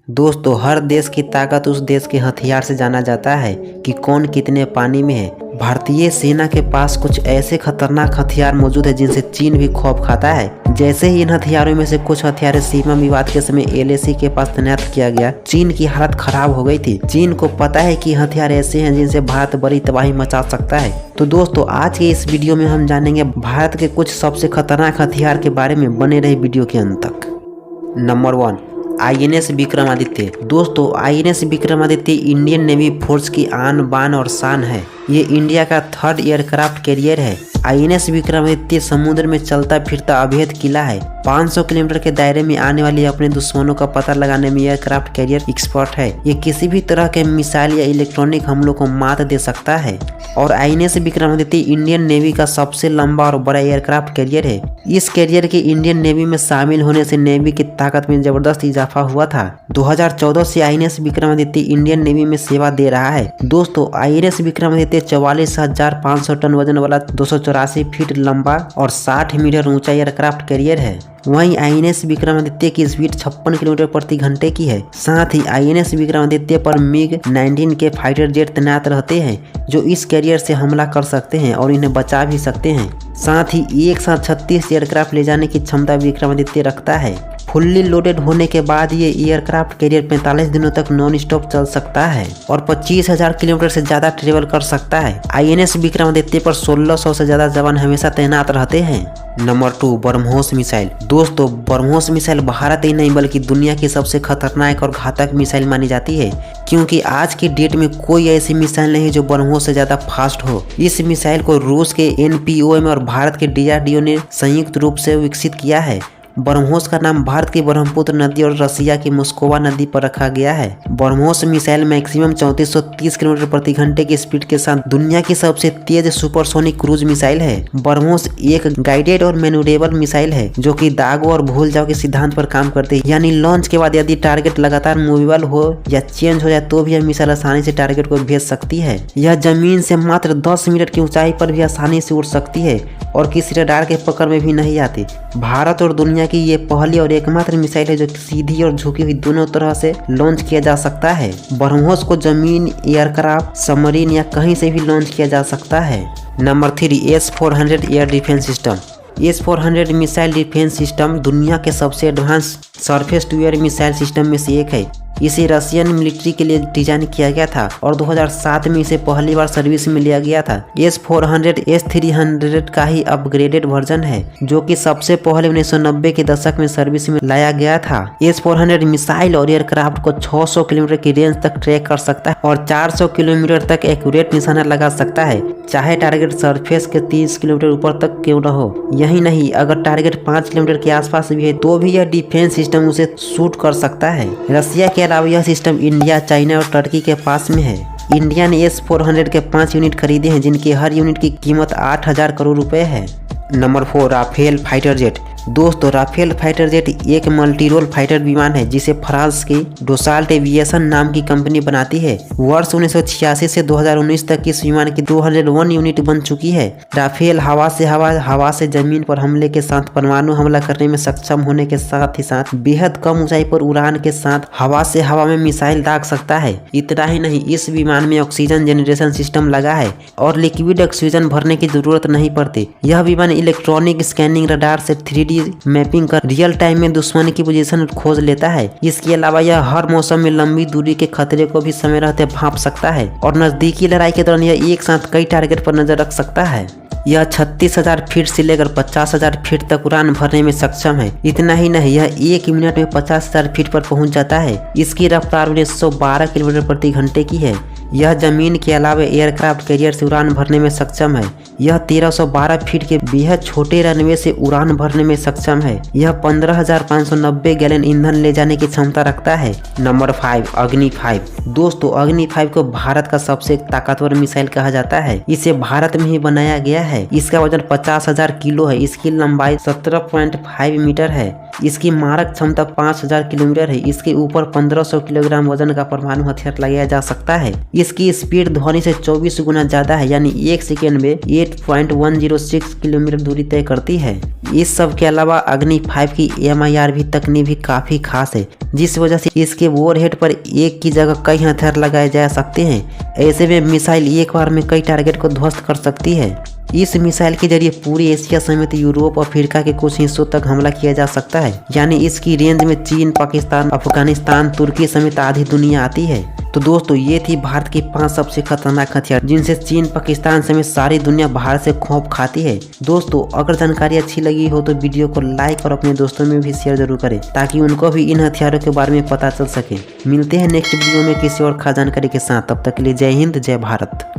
दोस्तों, हर देश की ताकत उस देश के हथियार से जाना जाता है कि कौन कितने पानी में है। भारतीय सेना के पास कुछ ऐसे खतरनाक हथियार मौजूद है जिनसे चीन भी खौफ खाता है। जैसे ही इन हथियारों में से कुछ हथियार सीमा विवाद के समय एलएसी के पास तैनात किया गया, चीन की हालत खराब हो गई थी। चीन को पता है कि हथियार ऐसे हैं जिनसे भारत बड़ी तबाही मचा सकता है। तो दोस्तों, आज के इस वीडियो में हम जानेंगे भारत के कुछ सबसे खतरनाक हथियार के बारे में। बने रहे वीडियो के अंत तक। Number 1, INS Vikramaditya. दोस्तों, INS Vikramaditya Indian navy force की आन बान और शान है। ये इंडिया का 3rd एयरक्राफ्ट कैरियर है। आईएनएस विक्रमादित्य समुद्र में चलता फिरता अभेद किला है। 500 किलोमीटर के दायरे में आने वाली अपने दुश्मनों का पता लगाने में एयरक्राफ्ट कैरियर एक्सपर्ट है। ये किसी भी तरह के मिसाइल या इलेक्ट्रॉनिक हमलों को मात दे सकता है। और आईएनएस विक्रमादित्य इंडियन नेवी का सबसे लंबा और बड़ा एयरक्राफ्ट कैरियर है। इस कैरियर के इंडियन नेवी में शामिल होने से नेवी की ताकत में जबरदस्त इजाफा हुआ था। 2014 से आईएनएस विक्रमादित्य इंडियन नेवी में सेवा दे रहा है। दोस्तों, आईएनएस विक्रमादित्य 44,500 टन वजन वाला 284 फीट लंबा और 60 मीटर ऊंचा एयरक्राफ्ट कैरियर है। वहीं आईएनएस विक्रमादित्य की स्पीड 56 किलोमीटर प्रति घंटे की है। साथ ही आईएनएस विक्रमादित्य पर MiG-19 के फाइटर जेट तैनात रहते हैं जो इस कैरियर से हमला कर सकते हैं और इन्हें बचा भी सकते हैं। साथ ही एक साथ 36 एयरक्राफ्ट ले जाने की क्षमता विक्रमादित्य रखता है। फुल्ली लोडेड होने के बाद ये एयरक्राफ्ट कैरियर 45 दिनों तक नॉन स्टॉप चल सकता है और 25,000 किलोमीटर से ज्यादा ट्रेवल कर सकता है। आईएनएस विक्रमादित्य पर 1600 से ज्यादा जवान हमेशा तैनात रहते हैं। Number 2, BrahMos missile. दोस्तों, ब्रह्मोस मिसाइल भारत ही नहीं बल्कि दुनिया की सबसे खतरनाक और घातक मिसाइल मानी जाती है, क्योंकि आज की डेट में कोई ऐसी मिसाइल नहीं जो ब्रह्मोस से ज्यादा फास्ट हो। इस मिसाइल को रूस के NPOM और भारत के DRDO ने संयुक्त रूप से विकसित किया है। ब्रह्मोस का नाम भारत की ब्रह्मपुत्र नदी और रसिया की मोस्कोवा नदी पर रखा गया है। ब्रह्मोस मिसाइल मैक्सिमम 3430 किलोमीटर प्रति घंटे की स्पीड के साथ दुनिया की सबसे तेज सुपरसोनिक क्रूज मिसाइल है। ब्रह्मोस एक गाइडेड और मैन्यूरेबल मिसाइल है जो कि दागो और भूल जाओ के सिद्धांत पर काम करते हैं। यानी लॉन्च के बाद यदि टारगेट लगातार मूवेबल हो या चेंज हो जाए तो भी यह मिसाइल आसानी से टारगेट को भेज सकती है। यह जमीन से मात्र 10 मीटर की ऊंचाई पर भी आसानी से उड़ सकती है और किसी रडार के पकड़ में भी नहीं आती। भारत और दुनिया की ये पहली और एकमात्र मिसाइल है जो सीधी और झुकी हुई दोनों तरह से लॉन्च किया जा सकता है। ब्रह्मोस को जमीन, एयरक्राफ्ट, सबमरीन या कहीं से भी लॉन्च किया जा सकता है। Number 3, S-400 air defence system. S-400 missile defence system दुनिया के सबसे advance surface to air missile system में से एक है। इसे रशियन मिलिट्री के लिए डिजाइन किया गया था और 2007 में इसे पहली बार सर्विस में लिया गया था। S-400 S-300 का ही अपग्रेडेड वर्जन है जो कि सबसे पहले 1990 के दशक में सर्विस में लाया गया था। S-400 मिसाइल और एयरक्राफ्ट को 600 किलोमीटर की रेंज तक ट्रैक कर सकता है और 400 किलोमीटर तक एक्यूरेट निशाना लगा सकता है, चाहे टारगेट सरफेस के 30 किलोमीटर ऊपर तक क्यों न हो। यही नहीं, अगर टारगेट 5 किलोमीटर के आसपास भी है तो भी यह डिफेंस सिस्टम उसे शूट कर सकता है। रसिया के अलावा यह सिस्टम इंडिया, चाइना और टर्की के पास में है। इंडिया ने S-400 के 5 यूनिट खरीदे हैं जिनकी हर यूनिट की कीमत 8,000 करोड़ रुपए है। Number 4, Rafale fighter jet. दोस्तों, राफेल फाइटर जेट एक मल्टी रोल फाइटर विमान है जिसे फ्रांस की डोसाल्ट एविएशन नाम की कंपनी बनाती है। वर्ष 1986 से 2019 तक इस विमान की 201 यूनिट बन चुकी है। राफेल हवा से जमीन पर हमले के साथ परमाणु हमला करने में सक्षम होने के साथ ही साथ बेहद कम ऊंचाई पर उड़ान के साथ हवा से हवा में मिसाइल दाग सकता है। इतना ही नहीं, इस विमान में ऑक्सीजन जनरेशन सिस्टम लगा है और लिक्विड ऑक्सीजन भरने की जरूरत नहीं पड़ती। यह विमान इलेक्ट्रॉनिक स्कैनिंग रडार से 3D मैपिंग कर रियल टाइम में दुश्मन की पोजीशन खोज लेता है। इसके अलावा यह हर मौसम में लंबी दूरी के खतरे को भी समय रहते भांप सकता है और नजदीकी लड़ाई के दौरान यह एक साथ कई टारगेट पर नजर रख सकता है। यह 36,000 फीट से लेकर 50,000 फीट तक उड़ान भरने में सक्षम है। इतना ही नहीं, यह 1 मिनट में 50,000 फीट पर पहुंच जाता है। इसकी रफ्तार 1912 किलोमीटर प्रति घंटे की है। यह जमीन के अलावा एयरक्राफ्ट कैरियर से उड़ान भरने में सक्षम है। यह 1312 फीट के बेहद छोटे रनवे से उड़ान भरने में सक्षम है। यह 15,590 गैलन ईंधन ले जाने की क्षमता रखता है। नंबर 5, अग्नि 5। दोस्तों, अग्नि 5 को भारत का सबसे ताकतवर मिसाइल कहा जाता है। इसे भारत में ही बनाया गया है। इसका वजन 50,000 किलो है। इसकी लंबाई 17.5 मीटर है। इसकी मारक क्षमता 5,000 किलोमीटर है। इसके ऊपर 1500 किलोग्राम वजन का परमाणु हथियार लगाया जा सकता है। इसकी स्पीड ध्वनि से 24 गुना ज्यादा है, यानी 1 सेकेंड में 8.106 किलोमीटर दूरी तय करती है। इस सब के अलावा अग्नि 5 की MIR भी तकनीक भी काफी खास है, जिस वजह से इसके वॉरहेड पर एक की जगह कई हथियार लगाए जा सकते हैं। ऐसे में मिसाइल एक बार में कई टारगेट को ध्वस्त कर सकती है। इस मिसाइल के जरिए पूरी एशिया समेत यूरोप और अफ्रीका के कुछ हिस्सों तक हमला किया जा सकता है, यानी इसकी रेंज में चीन, पाकिस्तान, अफगानिस्तान, तुर्की समेत आधी दुनिया आती है। तो दोस्तों ये थी भारत के 5 सबसे खतरनाक हथियार जिनसे चीन, पाकिस्तान समेत सारी दुनिया बाहर से खौफ खाती है। दोस्तों अगर जानकारी अच्छी लगी हो तो वीडियो को लाइक और अपने दोस्तों में भी शेयर जरूर करें, ताकि उनको भी इन हथियारों के बारे में पता चल सके। मिलते हैं नेक्स्ट वीडियो में किसी और खास जानकारी के साथ, तब तक के लिए जय हिंद, जय भारत।